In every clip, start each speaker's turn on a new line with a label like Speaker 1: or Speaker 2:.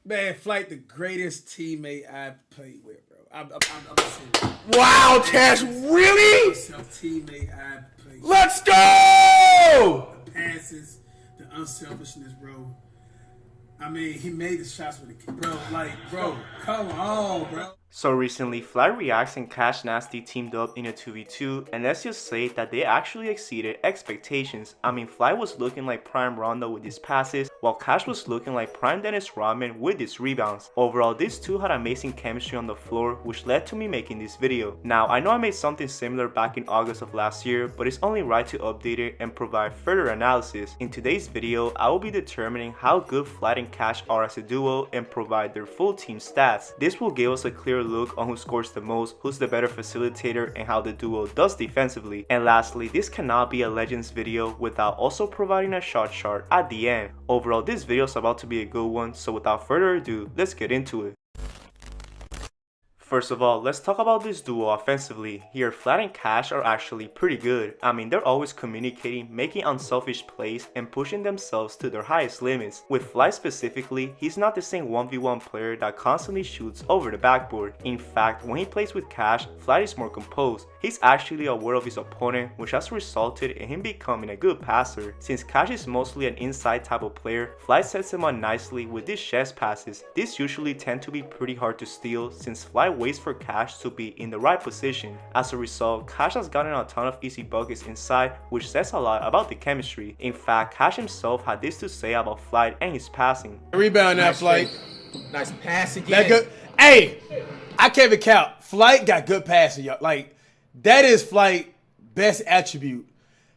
Speaker 1: Man, Flight, the greatest teammate I've played with, bro. I'm serious.
Speaker 2: Wow, Cash, really?
Speaker 1: Teammate I've played with.
Speaker 2: Let's go!
Speaker 1: The passes, the unselfishness, bro. I mean, he made the shots with the kid, bro. Like, bro, come on, bro.
Speaker 3: So recently, FlightReacts and CashNasty teamed up in a 2v2, and let's just say that they actually exceeded expectations. I mean, Flight was looking like prime Rondo with his passes, while Cash was looking like prime Dennis Rodman with his rebounds. Overall, these two had amazing chemistry on the floor, which led to me making this video. Now, I know I made something similar back in August of last year, but it's only right to update it and provide further analysis. In today's video, I will be determining how good Flight and Cash are as a duo and provide their full team stats. This will give us a clear look on who scores the most, who's the better facilitator, and how the duo does defensively. And lastly, this cannot be a Legends video without also providing a shot chart at the end. Overall, this video is about to be a good one, so without further ado, let's get into it. First of all, let's talk about this duo offensively. Here, Flight and Cash are actually pretty good. I mean, they're always communicating, making unselfish plays, and pushing themselves to their highest limits. With Flight specifically, he's not the same 1v1 player that constantly shoots over the backboard. In fact, when he plays with Cash, Flight is more composed. He's actually aware of his opponent, which has resulted in him becoming a good passer. Since Cash is mostly an inside type of player, Flight sets him up nicely with these chest passes. These usually tend to be pretty hard to steal since Flight waits for Cash to be in the right position. As a result, Cash has gotten a ton of easy buckets inside, which says a lot about the chemistry. In fact, Cash himself had this to say about Flight and his passing.
Speaker 2: Rebound that
Speaker 1: Nice
Speaker 2: Flight.
Speaker 1: Nice pass again.
Speaker 2: That good. Hey, I can't even count. Flight got good passing, y'all. Like, that is Flight best attribute.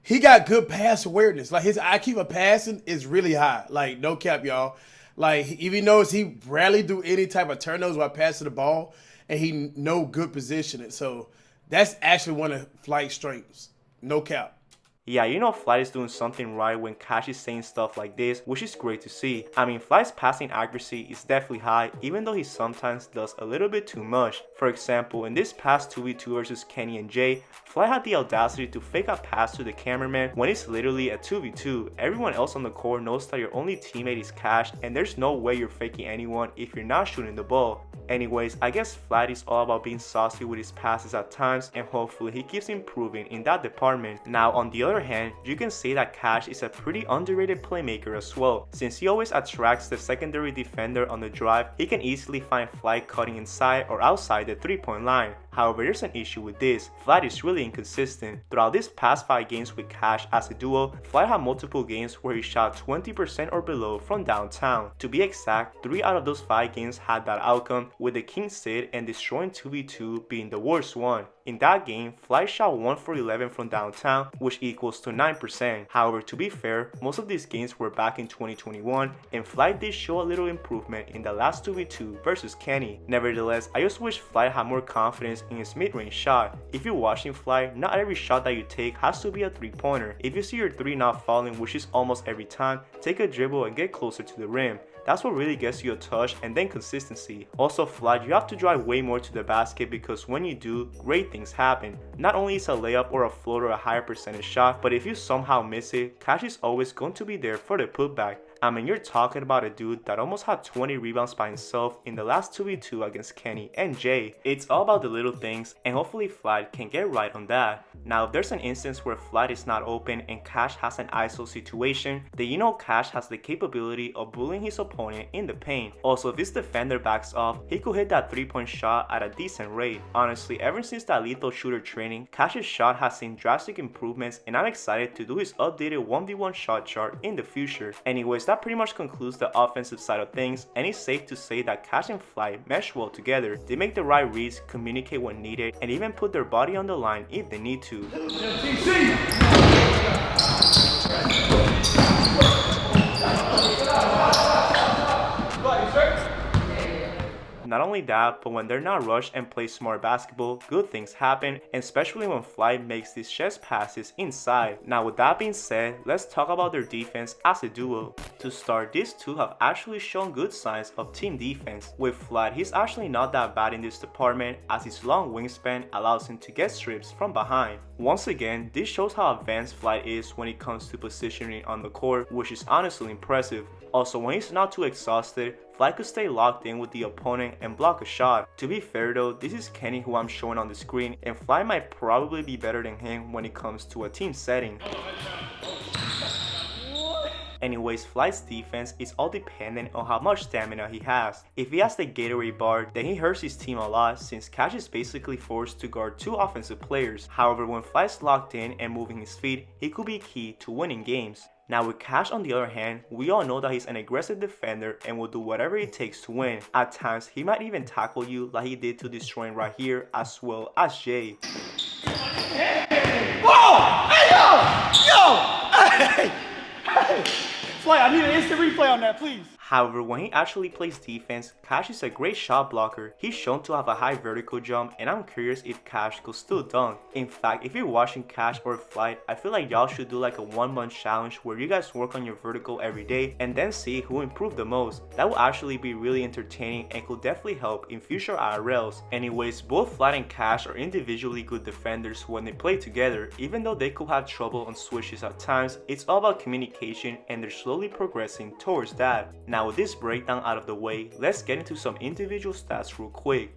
Speaker 2: He got good pass awareness. Like, his IQ for passing is really high. Like, no cap, y'all. Like, even though he rarely do any type of turnovers while passing the ball, and he know good positioning. So that's actually one of Flight's strengths. No cap.
Speaker 3: Yeah, you know Flight is doing something right when Cash is saying stuff like this, which is great to see. I mean, Flight's passing accuracy is definitely high, even though he sometimes does a little bit too much. For example, in this past 2v2 versus Kenny and Jay, Flight had the audacity to fake a pass to the cameraman when it's literally a 2v2. Everyone else on the court knows that your only teammate is Cash, and there's no way you're faking anyone if you're not shooting the ball. Anyways, I guess Flight is all about being saucy with his passes at times, and hopefully he keeps improving in that department. Now, on the other hand, you can say that Cash is a pretty underrated playmaker as well. Since he always attracts the secondary defender on the drive, he can easily find Flight cutting inside or outside the 3-point line. However, there's an issue with this. Flight is really inconsistent. Throughout these past 5 games with Cash as a duo, Flight had multiple games where he shot 20% or below from downtown. To be exact, 3 out of those 5 games had that outcome, with the King Sid and destroying 2v2 being the worst one. In that game, Flight shot 1 for 11 from downtown, which equals to 9%. However, to be fair, most of these games were back in 2021, and Flight did show a little improvement in the last 2v2 versus Kenny. Nevertheless, I just wish Flight had more confidence in his mid-range shot. If you're watching Flight, not every shot that you take has to be a 3-pointer. If you see your 3 not falling, which is almost every time, take a dribble and get closer to the rim. That's what really gets you a touch and then consistency. Also, Flight, you have to drive way more to the basket because when you do, great things happen. Not only is a layup or a floater a higher percentage shot, but if you somehow miss it, Cash is always going to be there for the putback. I mean, you're talking about a dude that almost had 20 rebounds by himself in the last 2v2 against Kenny and Jay. It's all about the little things, and hopefully Flight can get right on that. Now, if there's an instance where Flight is not open and Cash has an ISO situation, then you know Cash has the capability of bullying his opponent in the paint. Also, if his defender backs off, he could hit that 3-point shot at a decent rate. Honestly, ever since that lethal shooter training, Cash's shot has seen drastic improvements, and I'm excited to do his updated 1v1 shot chart in the future. Anyways, that pretty much concludes the offensive side of things, and it's safe to say that Cash and Flight mesh well together. They make the right reads, communicate when needed, and even put their body on the line if they need to. Not only that, but when they're not rushed and play smart basketball, good things happen, and especially when Flight makes these chest passes inside. Now with that being said, let's talk about their defense as a duo. To start, these two have actually shown good signs of team defense. With Flight, he's actually not that bad in this department as his long wingspan allows him to get strips from behind. Once again, this shows how advanced Flight is when it comes to positioning on the court, which is honestly impressive. Also, when he's not too exhausted, Flight could stay locked in with the opponent and block a shot. To be fair though, this is Kenny who I'm showing on the screen, and Flight might probably be better than him when it comes to a team setting. Anyways, Flight's defense is all dependent on how much stamina he has. If he has the Gatorade bar, then he hurts his team a lot since Cash is basically forced to guard 2 offensive players. However, when Flight's locked in and moving his feet, he could be key to winning games. Now with Cash on the other hand, we all know that he's an aggressive defender and will do whatever it takes to win. At times, he might even tackle you like he did to Destroying right here, as well as Jay.
Speaker 2: Oh! Hey, yo! Yo! Hey! Flight, I need an instant replay on that, please.
Speaker 3: However, when he actually plays defense, Cash is a great shot blocker. He's shown to have a high vertical jump, and I'm curious if Cash could still dunk. In fact, if you're watching Cash or Flight, I feel like y'all should do like a 1-month challenge where you guys work on your vertical every day and then see who improved the most. That will actually be really entertaining and could definitely help in future IRLs. Anyways, both Flight and Cash are individually good defenders when they play together. Even though they could have trouble on switches at times, it's all about communication and they're slowly progressing towards that. Now with this breakdown out of the way, let's get into some individual stats real quick.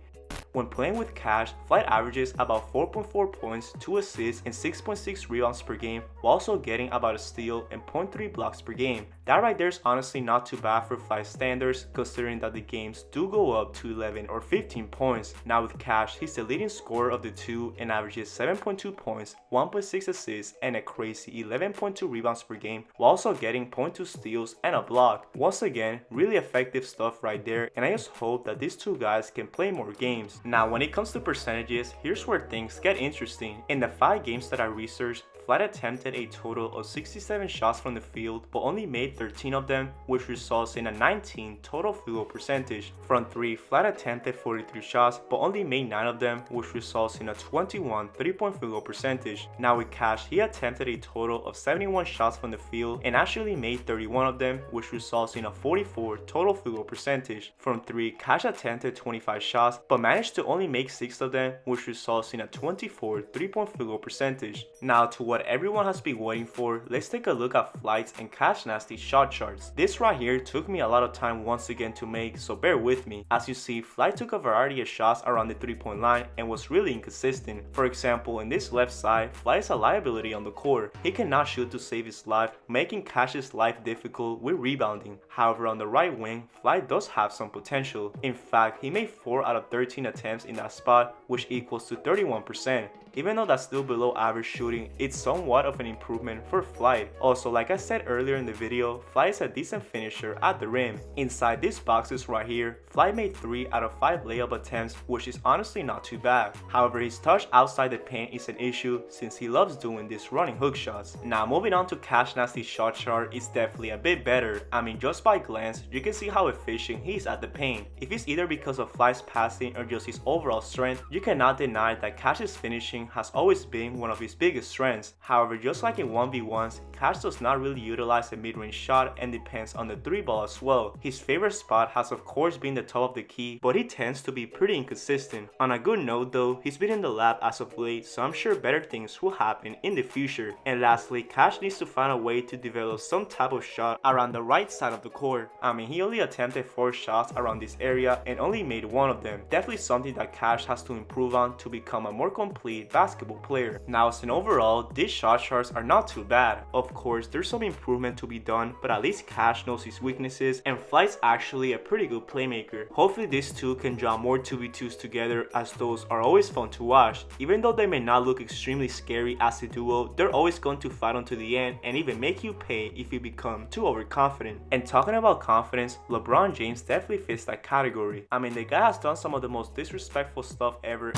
Speaker 3: When playing with Cash, Flight averages about 4.4 points, 2 assists, and 6.6 rebounds per game, while also getting about a steal and 0.3 blocks per game. That right there is honestly not too bad for Flight standards, considering that the games do go up to 11 or 15 points. Now with Cash, he's the leading scorer of the two and averages 7.2 points, 1.6 assists, and a crazy 11.2 rebounds per game, while also getting 0.2 steals and a block. Once again, really effective stuff right there, and I just hope that these two guys can play more games. Now when it comes to percentages, here's where things get interesting. In the 5 games that I researched, Flight attempted a total of 67 shots from the field, but only made 13 of them, which results in a 19 total field goal percentage. From 3, Flight attempted 43 shots, but only made 9 of them, which results in a 21 3-point field goal percentage. Now with Cash, he attempted a total of 71 shots from the field and actually made 31 of them, which results in a 44 total field goal percentage. From 3, Cash attempted 25 shots, but managed to only make 6 of them, which results in a 24 3-point field goal percentage. Now to what everyone has been waiting for, let's take a look at Flight's and CashNasty's shot charts. This right here took me a lot of time once again to make, so bear with me. As you see, Flight took a variety of shots around the 3-point line and was really inconsistent. For example, in this left side, Flight is a liability on the court. He cannot shoot to save his life, making Cash's life difficult with rebounding. However, on the right wing, Flight does have some potential. In fact, he made 4 out of 13 attempts in that spot, which equals to 31%. Even though that's still below average shooting, it's somewhat of an improvement for Flight. Also, like I said earlier in the video, Flight is a decent finisher at the rim. Inside these boxes right here, Flight made 3 out of 5 layup attempts, which is honestly not too bad. However, his touch outside the paint is an issue since he loves doing these running hook shots. Now moving on to CashNasty's shot chart, is definitely a bit better. I mean, just by glance, you can see how efficient he is at the paint. If it's either because of Flight's passing or just his overall strength, you cannot deny that Cash's finishing has always been one of his biggest strengths. However, just like in 1v1s, Cash does not really utilize a mid-range shot and depends on the 3-ball as well. His favorite spot has of course been the top of the key, but he tends to be pretty inconsistent. On a good note though, he's been in the lab as of late, so I'm sure better things will happen in the future. And lastly, Cash needs to find a way to develop some type of shot around the right side of the court. I mean, he only attempted 4 shots around this area and only made 1 of them. Definitely something that Cash has to improve on to become a more complete basketball player. Now as an overall, these shot charts are not too bad. Of course, there's some improvement to be done, but at least Cash knows his weaknesses and Flight's actually a pretty good playmaker. Hopefully these two can draw more 2v2s together, as those are always fun to watch. Even though they may not look extremely scary as a duo, they're always going to fight until the end and even make you pay if you become too overconfident. And talking about confidence, LeBron James definitely fits that category. I mean, the guy has done some of the most disrespectful stuff ever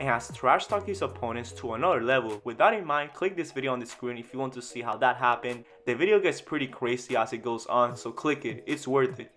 Speaker 3: and has trash talked his opponents to another level. With that in mind, click this video on the screen if you want to see how that happened. The video gets pretty crazy as it goes on, so click it, it's worth it.